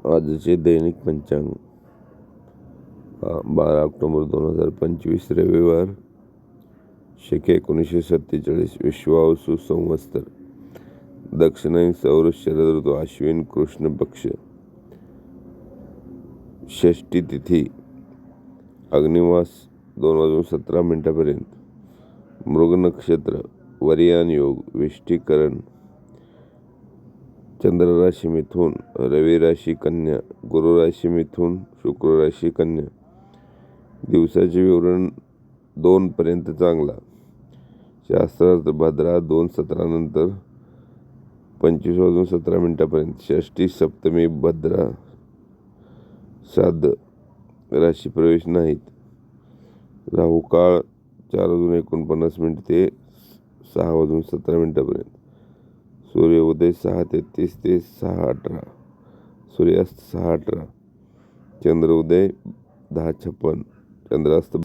आजचे दैनिक पंचांग 12 ऑक्टोबर 2025 रविवार शके 1947 विश्वावसु संवत्सर दक्षिणायन सौर शरद ऋतू अश्विन कृष्ण पक्ष षष्ठी तिथी अग्निवास 2:17 मृग नक्षत्र वरियान योग विष्टीकरण चंद्र राशी मिथुन रवि राशी कन्या गुरु राशी मिथुन शुक्र राशी कन्या दिवसाचे विवरण 2 पर्यंत चांगला शास्त्रार्थ भद्रा 2:17 नंतर 25:17 षष्ठी सप्तमी भद्रा श्राद्ध राशी प्रवेश नाहीत राहू काळ 4:49 ते 6:17 सूर्योदय 6:33 ते 6:18 सूर्यास्त 6:18 चंद्रोदय 10:56 चंद्रास्त